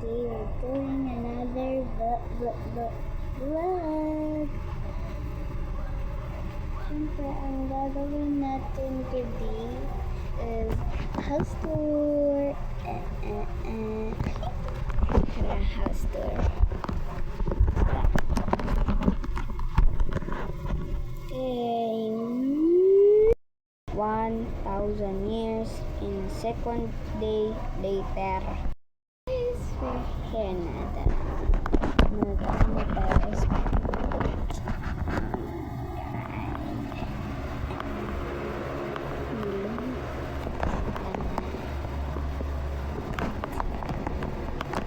today we're doing another vlog. Siyempre, ang gagawin natin today is house tour. House tour. Okay. 1,000 years in second day later. We're here na.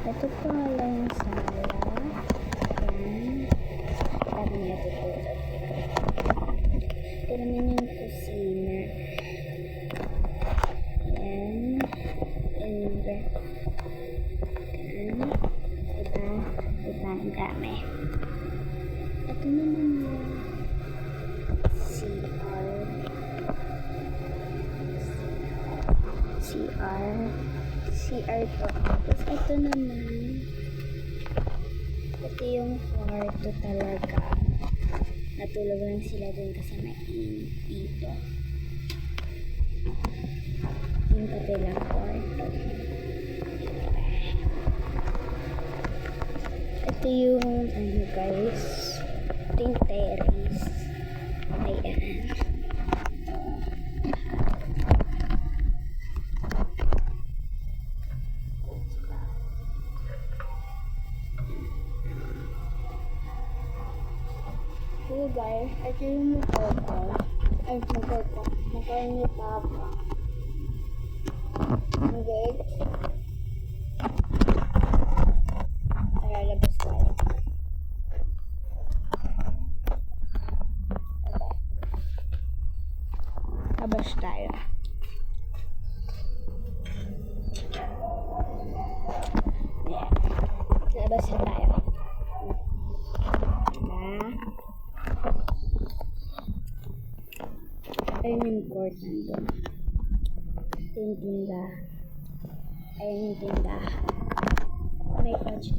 Ito po lang yung sala. Yan. Sabi niya tutulog. Ito naman yung kusina. Yan. And diba ang dami. Ito naman yung CR to. Tapos ito naman, ito yung kwarto talaga. Natulog lang sila dun kasi mainit dito. Yung kabilang kwarto. Ito yung ano guys, ito yung terrace. Ayan. Hey guys, ito yung motor ko. Ay, motor ko. Motor ni Papa. Okay. Tara, labas tayo. Labas tayo. Ayan. Labas na tayo. Ayun yung court nandun. Ito yung tindahan. Ayun yung tindahan. May coach.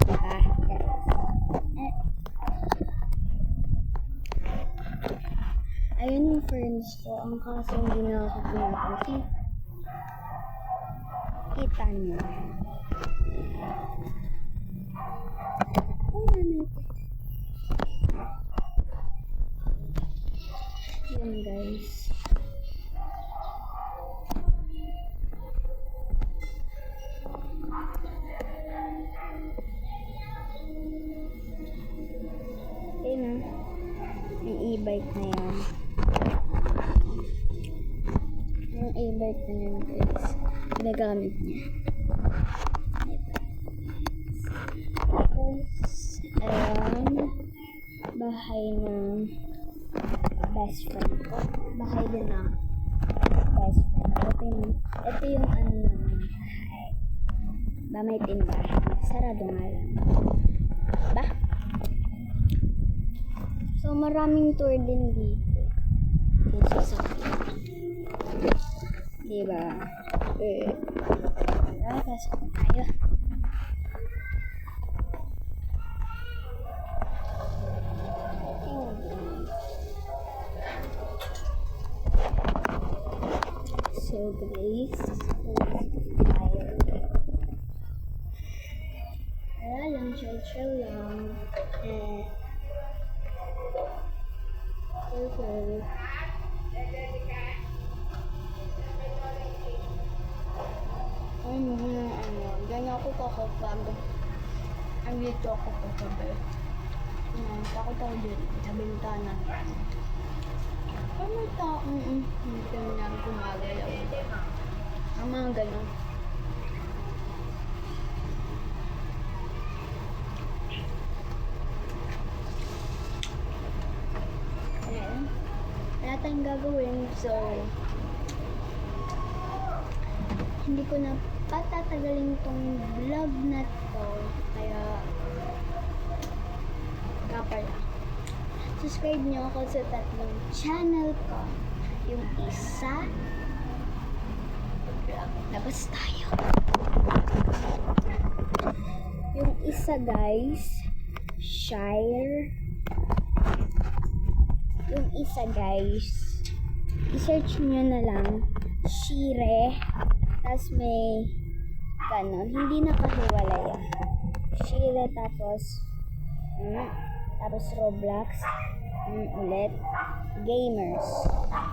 Diba? Ayun yung ferns ko. Ang kaso hindi na ako pinapunti. Kita niyo. Yan guys. Ayun na. Yung e-bike na yan. Yung e-bike na yan guys. Ginagamit niya. Tapos, ayan. Bahay ng best friend ko. Bahay din ng best friend ko. Ito yung ano naman bahay. Ba may tindahan. Sarado nga lang. Ba? So maraming tour din dito. Dito sa diba? Pasok tayo. So guys, wala lang, chill lang. Okay. Diyan ako kakapag. Ang dito ako kagabi. Takot ako dyan sa bintana. Ano ito? Hindi na gumagalaw. Ang mga ganun. Ayan. Wala tayong gagawin. So, hindi ko na patatagalin tong vlog na to. Kaya, kapala. Subscribe nyo ako sa tatlong channel ko. Yung isa, labas tayo. isa guys, Shire. Yung isa guys, i-search nyo na lang, Shire. Tapos may ganon, hindi nakahiwalay yan. Shire tapos Roblox, ulit, gamers.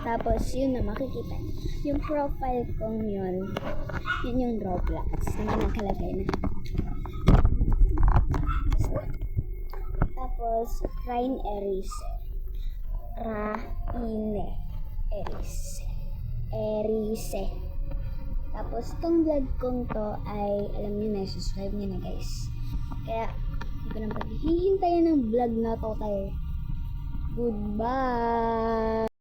Tapos yun na makikita niyo. Yung profile kong yun yung Roblox na nakalagay na. Tapos Rain Erise. Erise. Tapos tong vlog kong to ay alam niyo na, subscribe niyo na guys. Kaya hindi ko nang paghihintayin ng vlog na to tayo. Goodbye!